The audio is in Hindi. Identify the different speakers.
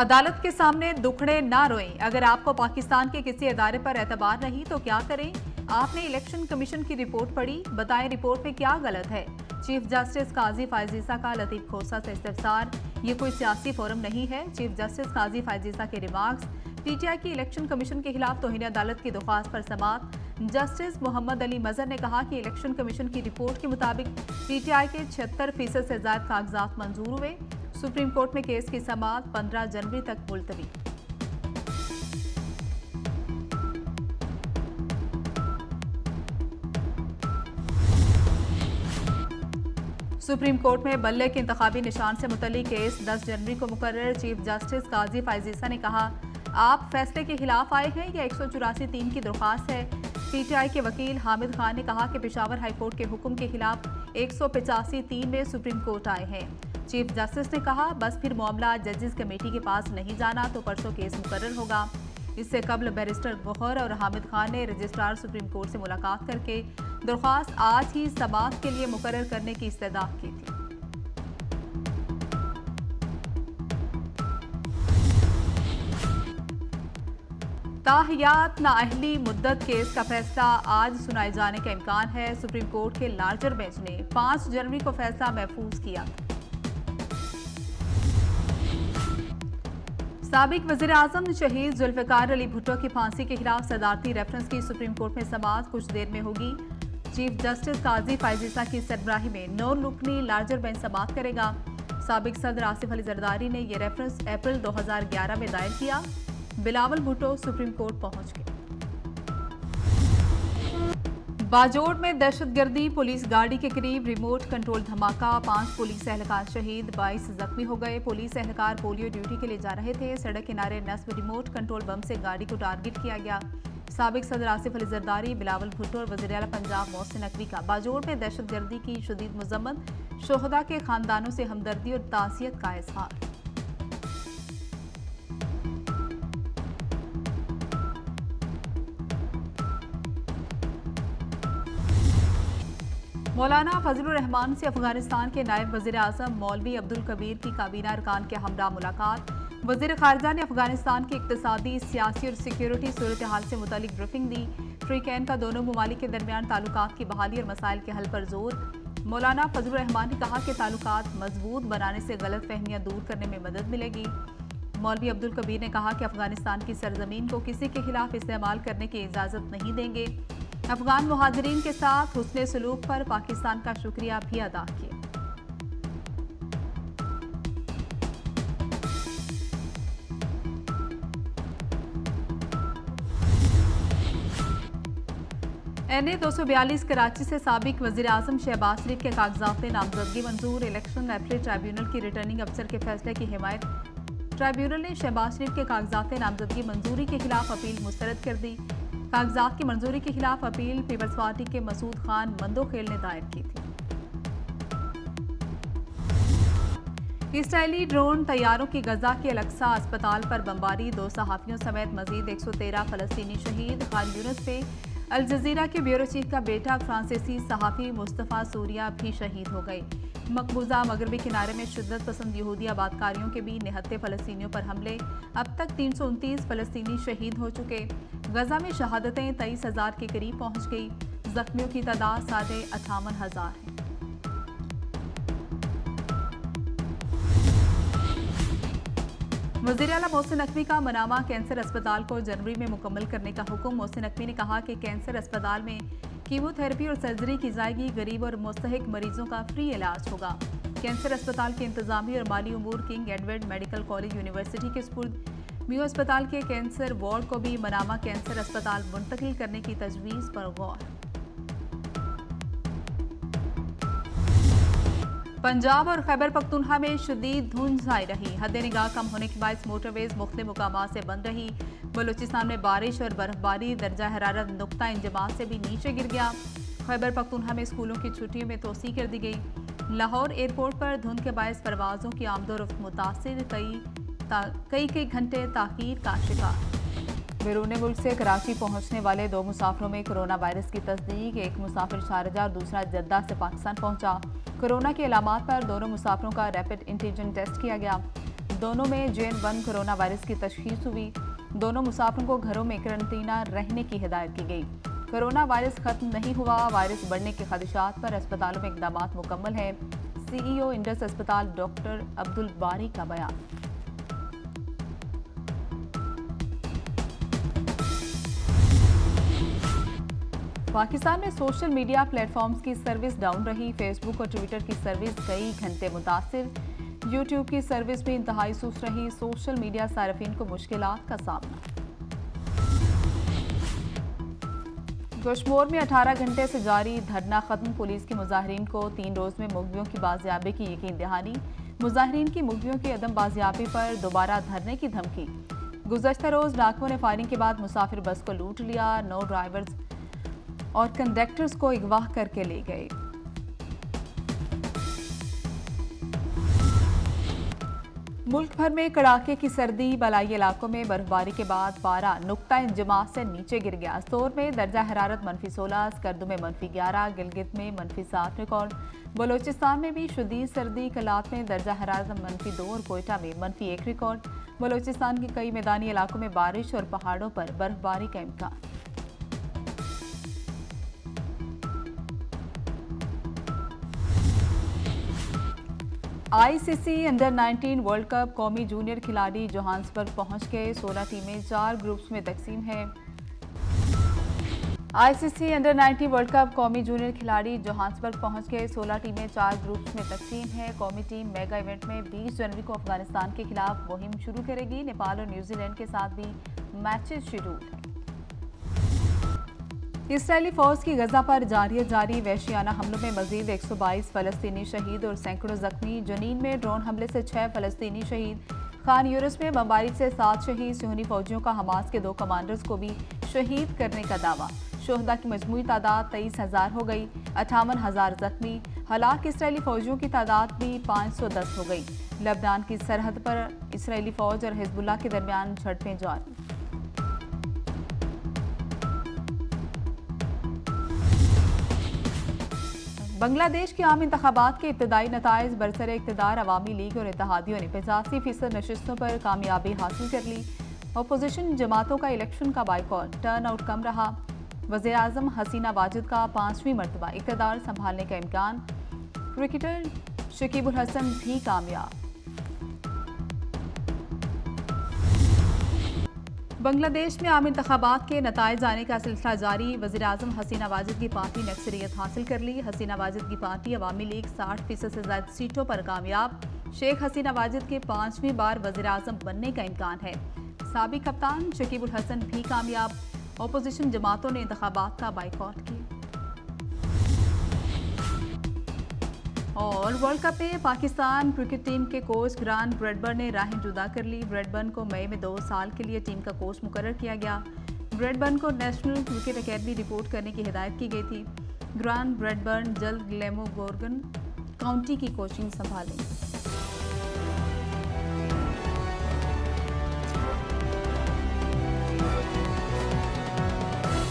Speaker 1: अदालत के सामने दुखड़े ना रोएं। अगर आपको पाकिस्तान के किसी अदारे पर एतबार नहीं तो क्या करें? आपने इलेक्शन कमीशन की रिपोर्ट पढ़ी, बताएं रिपोर्ट में क्या गलत है। चीफ जस्टिस काजी फायजीसा का लतीफ खोसा से इस्तिफसार। ये कोई सियासी फोरम नहीं है। चीफ जस्टिस काजी फायजीसा के रिमार्क्स। पीटीआई की इलेक्शन कमीशन के खिलाफ तौहीन अदालत की दरख्वास्त पर समाअत। जस्टिस मोहम्मद अली मजहर ने कहा कि इलेक्शन कमीशन की रिपोर्ट के मुताबिक पीटीआई के 76% से ज्यादा कागजात मंजूर हुए। सुप्रीम कोर्ट में केस की समाअत 15 जनवरी तक मुलतवी। सुप्रीम कोर्ट में बल्ले के इंतखाबी निशान से मुतल्लिक केस 10 जनवरी को मुकर्रर। चीफ जस्टिस काजी फायजीसा ने कहा, आप फैसले के खिलाफ आए हैं या 184(3) की दरख्वास्त है। पीटीआई के वकील हामिद खान ने कहा कि पेशावर हाईकोर्ट के हुक्म के खिलाफ 185(3) में सुप्रीम कोर्ट आए हैं। चीफ जस्टिस ने कहा, बस फिर मामला जजेस कमेटी के पास नहीं जाना तो परसों केस मुकर्रर होगा। इससे कबल बैरिस्टर गौहर और हामिद खान ने रजिस्ट्रार सुप्रीम कोर्ट से मुलाकात करके दरख्वास्त आज ही समाअत के लिए मुकर्रर करने की इस्तदा की थी। ताहियात नाअहली मुद्दत केस का फैसला आज सुनाए जाने का इम्कान है। सुप्रीम कोर्ट के लार्जर बेंच ने 5 जनवरी को फैसला महफूज किया। साबिक वज़ीर आज़म शहीद जुल्फ़िकार अली भुट्टो की फांसी के खिलाफ सदारती रेफरेंस की सुप्रीम कोर्ट में समाअत कुछ देर में होगी। चीफ जस्टिस काजी फायजीसा की सरबराही में 9 रुकनी लार्जर बेंच समाअत करेगा। साबिक सदर आसिफ अली जरदारी ने यह रेफरेंस अप्रैल 2011 में दायर किया। बिलावल भुट्टो सुप्रीम कोर्ट पहुंच गए। बाजोड़ में दहशतगर्दी पुलिस गाड़ी के करीब रिमोट कंट्रोल धमाका, 5 पुलिस एहलकार शहीद, 22 जख्मी हो गए। पुलिस एहलकार पोलियो ड्यूटी के लिए जा रहे थे। सड़क किनारे नस्ब रिमोट कंट्रोल बम से गाड़ी को टारगेट किया गया। साबिक सदर आसिफ अली जरदारी, बिलावल भुट्टो और वज़ीर आला पंजाब मोहसिन नकवी का बाजोड़ में दहशतगर्दी की शदीद मजम्मत, शोहदा के खानदानों से हमदर्दी और ताज़ियत का इजहार। मौलाना फजलुर रहमान से अफगानिस्तान के नायब वज़ीर आज़म मौलवी अब्दुल कबीर की काबीना अरकान के हमरा मुलाकात। वज़ीर खारजा ने अफगानिस्तान की इक्तिसादी, सियासी और सिक्योरिटी सूरत हाल से मुतालिक ब्रीफिंग दी। फ्रीकैन का दोनों ममालिक के दरमियान ताल्लुकात की बहाली और मसाइल के हल पर जोर। मौलाना फजलुर रहमान ने कहा कि ताल्लुकात मजबूत बनाने से गलत फहमियाँ दूर करने में मदद मिलेगी। मौलवी अब्दुल कबीर ने कहा कि अफगानिस्तान की सरजमीन को किसी के खिलाफ इस्तेमाल करने की इजाज़त नहीं देंगे। अफगान मुहाजिरीन के साथ हुस्ने सलूक पर पाकिस्तान का शुक्रिया भी अदा किया। NA 242 कराची से साबिक वज़ीर आज़म शहबाज शरीफ के कागजात में नामजदगी मंजूर। इलेक्शन अपील ट्राइब्यूनल की रिटर्निंग अफसर के फैसले की हिमायत। ट्राइब्यूनल ने शहबाज शरीफ के कागजात नामजदगी मंजूरी के खिलाफ अपील मुस्तरद कर दी। कागजात की मंजूरी के खिलाफ अपील पीपल्स पार्टी के मसूद खान मंदोखेल ने दायर की थी। इसराइली ड्रोन तैयारों की गजा के अल-अक्सा अस्पताल पर बमबारी, 2 सहाफ़ियों समेत मजीद 113 फ़लस्तीनी शहीद। खान यूनिस पे अल जज़ीरा के ब्यूरो चीफ का बेटा फ्रांसीसी सहाफ़ी मुस्तफ़ा सूरिया भी शहीद हो गए। मकबूजा मगरबी किनारे में शिद्दत पसंद यहूदी आबादकारियों के भी निहत्ते फ़लस्तीनियों पर हमले। अब तक 329 फ़लस्तीनी शहीद हो चुके। गजा में शहादतें 23,000 के करीब पहुंच गई। जख्मियों की तादाद 58,500 है। वज़ीर आला मोहसिन नकवी का मनामा कैंसर अस्पताल को जनवरी में मुकम्मल करने का हुक्म। मोहसिन नकवी ने कहा कि कैंसर अस्पताल में कीमोथेरेपी और सर्जरी की जाएगी। गरीब और मुस्तहिक मरीजों का फ्री इलाज होगा। कैंसर अस्पताल के इंतजामी और माली उमूर king Edward medical college university के सुपुर्द। मियो अस्पताल के कैंसर वार्ड को भी मनामा कैंसर अस्पताल मुंतकिल करने की तजवीज़ पर गौर। पंजाब और खैबर पख्तूनख्वा में शदीद धुंध छाई रही। हद निगाह कम होने के बायस मोटरवेज मुख्तलिफ मुकामात से बंद रही। बलूचिस्तान में बारिश और बर्फबारी, दर्जा हरारत नुक्ता इंजमात से भी नीचे गिर गया। खैबर पख्तूनख्वा में स्कूलों की छुट्टियों में तोसी कर दी गई। लाहौर एयरपोर्ट पर धुंध के बायस परवाज़ों की आमदोरफ्त मुतासिर, कई घंटे ताख़ीर का शिकार। बैरून मुल्क से कराची पहुंचने वाले 2 मुसाफिरों में कोरोना वायरस की तस्दीक। एक मुसाफिर शारजा और दूसरा जद्दा से पाकिस्तान पहुंचा। कोरोना के अलामात पर दोनों मुसाफिरों का रैपिड एंटीजन टेस्ट किया गया। दोनों में JN1 कोरोना वायरस की तशखीस हुई। दोनों मुसाफिरों को घरों में करंटीना रहने की हिदायत की गई। कोरोना वायरस खत्म नहीं हुआ, वायरस बढ़ने के खदशात पर अस्पतालों में इकदाम मुकम्मल है। CEO इंडस अस्पताल डॉक्टर अब्दुल बारी का बयान। पाकिस्तान में सोशल मीडिया प्लेटफॉर्म्स की सर्विस डाउन रही। फेसबुक और ट्विटर की सर्विस कई घंटे मुतासिर। यूट्यूब की सर्विस भी इंतहाई सुस्त रही। सोशल मीडिया सार्फिन को मुश्किलात का सामना। कश्मीर में 18 घंटे से जारी धरना खत्म। पुलिस के मुजाहिरीन को 3 रोज में मुगवियों की बाजियाबी की यकीन दहानी। मुजाहिरीन की मुगवियों की अदम बाजियाबी पर दोबारा धरने की धमकी। गुज़श्ता रोज डाकुओं ने फायरिंग के बाद मुसाफिर बस को लूट लिया। 9 ड्राइवर्स और कंडक्टर्स को अगवा करके ले गए। मुल्क भर में कड़ाके की सर्दी। बलाई इलाकों में बर्फबारी के बाद पारा नुक्ता इंजमात से नीचे गिर गया। सोर में दर्जा हरारत -16, स्कर्दू में -11, गिलगित में -7 रिकॉर्ड। बलोचिस्तान में भी शदीद सर्दी। कलात में दर्जा हरारत -2 और कोयटा में -1 रिकॉर्ड। बलोचिस्तान के कई मैदानी इलाकों में बारिश और पहाड़ों पर बर्फबारी का इम्कान। ICC अंडर-19 वर्ल्ड कप कौमी जूनियर खिलाड़ी जोहान्सबर्ग पहुंच गए। 16 टीमें 4 ग्रुप्स में तकसीम हैं। ICC अंडर-19 वर्ल्ड कप कौमी जूनियर खिलाड़ी जोहान्सबर्ग पहुंच गए। 16 टीमें 4 ग्रुप्स में तकसीम हैं। कौमी टीम मेगा इवेंट में 20 जनवरी को अफगानिस्तान के खिलाफ मुहिम शुरू करेगी। नेपाल और न्यूजीलैंड के साथ भी मैचेस शेड्यूल हैं। इसराइली फौज की गजा पर जारी वहशियाना हमलों में मजीद 122 फलस्तीनी शहीद और सैकड़ों जख्मी। जनीन में ड्रोन हमले से 6 फलस्तीनी शहीद। खान यूनिस में बमबारी से 7 शहीद। सुन्नी फौजियों का हमास के 2 कमांडर्स को भी शहीद करने का दावा। शोहदा की मजमूई तादाद 23,000 हो गई। 58,000 जख्मी। हलाक इसराइली फौजियों की तादाद भी 510 हो गई। लेबनान की सरहद पर इसराइली फौज और हिजबुल्लाह के दरमियान झड़पें जारी। बांग्लादेश के आम इंतखाबात के इब्तदाई नताइज। बरसरे इक़्तिदार अवामी लीग और इत्तेहादियों ने 85% नशिस्तों पर कामयाबी हासिल कर ली। अपोजिशन जमातों का इलेक्शन का बाइकॉट। टर्न आउट कम रहा। वज़ीर आज़म हसीना वाजिद का 5वीं मरतबा इक़्तिदार संभालने का इम्कान। क्रिकेटर शकीब उल हसन भी कामयाब। बांग्लादेश में आम इंतखाबात के नताइज आने का सिलसिला जारी। वज़ीर आज़म हसीना वाजिद की पार्टी ने अक्सरियत हासिल कर ली। हसीना वाजिद की पार्टी अवामी लीग 60% से ज़्यादा सीटों पर कामयाब। शेख हसीना वाजिद के 5वीं बार वज़ीर आज़म बनने का इम्कान है। साबिक कप्तान शकीब उल हसन भी कामयाब। अपोजिशन जमातों ने इंतखाबात का बाइकॉट किया। और वर्ल्ड कप में पाकिस्तान क्रिकेट टीम के कोच ग्रांट ब्रैडबर्न ने राहें जुदा कर ली। ब्रैडबर्न को मई में 2 साल के लिए टीम का कोच मुकर्रर किया गया। ब्रैडबर्न को नेशनल क्रिकेट अकेडमी रिपोर्ट करने की हिदायत की गई थी। ग्रांट ब्रैडबर्न जल्द ग्लेमोगोर्गन काउंटी की कोचिंग संभालेंगे।